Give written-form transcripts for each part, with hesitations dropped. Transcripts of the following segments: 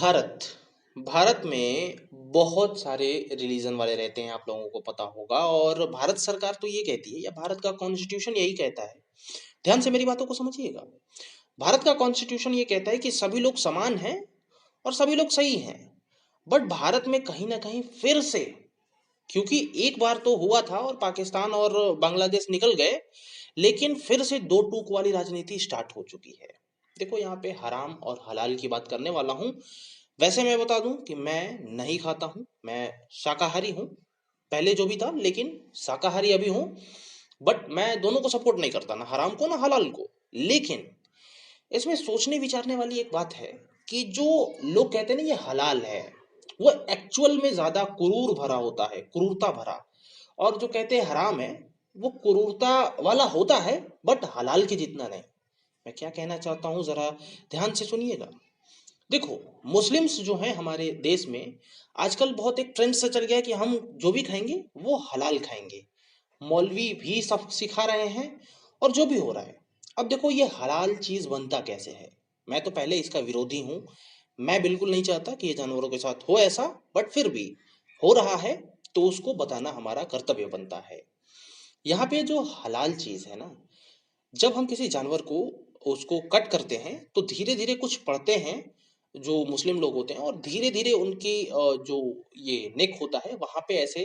भारत भारत में बहुत सारे रिलीजन वाले रहते हैं, आप लोगों को पता होगा। और भारत सरकार तो ये कहती है, या भारत का कॉन्स्टिट्यूशन यही कहता है, ध्यान से मेरी बातों को समझिएगा। भारत का कॉन्स्टिट्यूशन ये कहता है कि सभी लोग समान हैं और सभी लोग सही हैं। बट भारत में कहीं ना कहीं फिर से, क्योंकि एक बार तो हुआ था और पाकिस्तान और बांग्लादेश निकल गए, लेकिन फिर से दो टूक वाली राजनीति स्टार्ट हो चुकी है। देखो, यहाँ पे हराम और हलाल की बात करने वाला हूँ। वैसे मैं बता दूं कि मैं नहीं खाता हूँ, मैं शाकाहारी हूँ। पहले जो भी था, लेकिन शाकाहारी अभी हूँ। बट मैं दोनों को सपोर्ट नहीं करता, ना हराम को ना हलाल को। लेकिन इसमें सोचने विचारने वाली एक बात है कि जो लोग कहते हैं ना ये हलाल है, वो एक्चुअल में ज्यादा क्रूर भरा होता है, क्रूरता भरा। और जो कहते हैं हराम है, वो क्रूरता वाला होता है, बट हलाल के जितना नहीं। मैं क्या कहना चाहता हूँ, जरा ध्यान से सुनिएगा। देखो, मुस्लिम्स जो हैं हमारे देश में, आजकल बहुत एक ट्रेंड से चल गया है कि हम जो भी खाएंगे वो हलाल खाएंगे। मौलवी भी सब सिखा रहे हैं और जो भी हो रहा है। अब देखो, ये हलाल चीज बनता कैसे है। मैं तो पहले इसका विरोधी हूँ। मैं बिल्कुल नहीं चाहता कि ये जानवरों के साथ हो ऐसा, बट फिर भी हो रहा है तो उसको बताना हमारा कर्तव्य बनता है। यहाँ पे जो हलाल चीज है ना, जब हम किसी जानवर को उसको कट करते हैं तो धीरे धीरे कुछ पढ़ते हैं जो मुस्लिम लोग होते हैं, और धीरे धीरे उनकी जो ये नेक होता है वहां पे ऐसे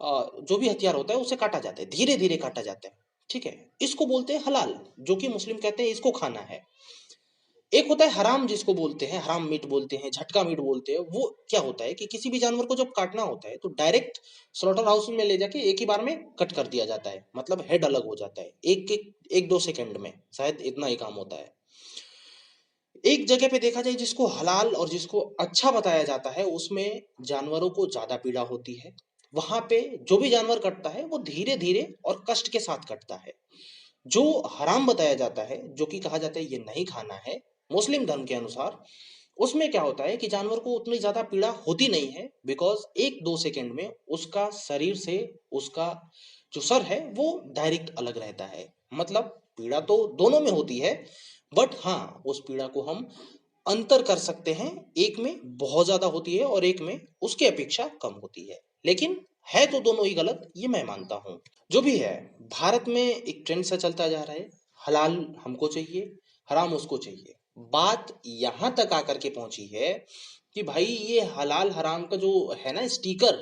जो भी हथियार होता है उसे काटा जाता है, धीरे धीरे काटा जाता है। ठीक है, इसको बोलते हैं हलाल, जो कि मुस्लिम कहते हैं इसको खाना है। एक होता है हराम, जिसको बोलते हैं हराम मीट बोलते हैं, झटका मीट बोलते हैं। वो क्या होता है कि किसी भी जानवर को जब काटना होता है तो डायरेक्ट स्लॉटर हाउस में ले जाके एक ही बार में कट कर दिया जाता है, मतलब हेड अलग हो जाता है एक दो सेकंड में, शायद इतना ही काम होता है। एक जगह पे देखा जाए जिसको हलाल और जिसको अच्छा बताया जाता है, उसमें जानवरों को ज्यादा पीड़ा होती है। वहां पे जो भी जानवर कटता है वो धीरे धीरे और कष्ट के साथ कटता है। जो हराम बताया जाता है, जो कि कहा जाता है ये नहीं खाना है मुस्लिम धर्म के अनुसार, उसमें क्या होता है कि जानवर को उतनी ज्यादा पीड़ा होती नहीं है, बिकॉज एक दो सेकंड में उसका शरीर से उसका जो सर है वो डायरेक्ट अलग रहता है। मतलब पीड़ा तो दोनों में होती है, बट हाँ, उस पीड़ा को हम अंतर कर सकते हैं। एक में बहुत ज्यादा होती है और एक में उसके अपेक्षा कम होती है। लेकिन है तो दोनों ही गलत, ये मैं मानता हूँ। जो भी है, भारत में एक ट्रेंड सा चलता जा रहा है, हलाल हमको चाहिए, हराम उसको चाहिए। बात यहां तक आकर के पहुंची है कि भाई ये हलाल हराम का जो है ना स्टिकर,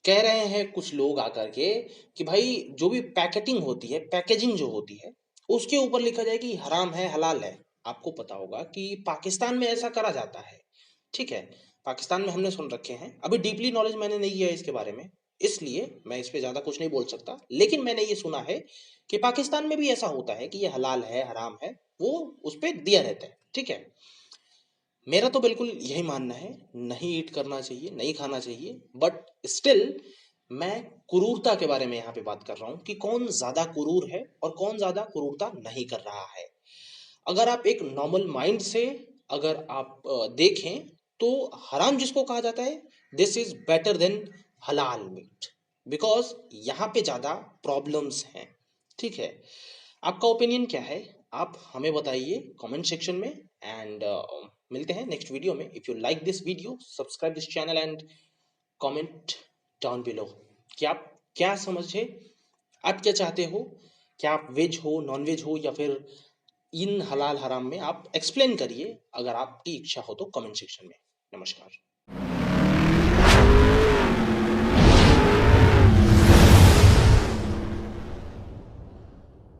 कह रहे हैं कुछ लोग आकर के कि भाई जो भी पैकेटिंग होती है, पैकेजिंग जो होती है, उसके ऊपर लिखा जाए कि हराम है हलाल है। आपको पता होगा कि पाकिस्तान में ऐसा करा जाता है। ठीक है, पाकिस्तान में हमने सुन रखे हैं, अभी डीपली नॉलेज मैंने नहीं किया है इसके बारे में, इसलिए मैं इस पे ज्यादा कुछ नहीं बोल सकता। लेकिन मैंने ये सुना है कि पाकिस्तान में भी ऐसा होता है कि ये हलाल है हराम है, वो उस पर दिया रहता है। ठीक है, मेरा तो बिल्कुल यही मानना है, नहीं ईट करना चाहिए, नहीं खाना चाहिए। बट स्टिल मैं क्रूरता के बारे में यहाँ पे बात कर रहा हूँ कि कौन ज्यादा क्रूर है और कौन ज्यादा क्रूरता नहीं कर रहा है। अगर आप एक नॉर्मल माइंड से अगर आप देखें, तो हराम जिसको कहा जाता है, दिस इज बेटर देन हलाल मीट, बिकॉज यहाँ पे ज्यादा प्रॉब्लम्स हैं। ठीक है, आपका ओपिनियन क्या है, आप हमें बताइए कमेंट सेक्शन में। एंड मिलते हैं नेक्स्ट वीडियो में। If you like this video, subscribe this channel and comment down below कि आप क्या समझे, आप क्या चाहते हो, क्या आप वेज हो, नॉन वेज हो, या फिर इन हलाल हराम में आप एक्सप्लेन करिए, अगर आपकी इच्छा हो तो कमेंट सेक्शन में। नमस्कार।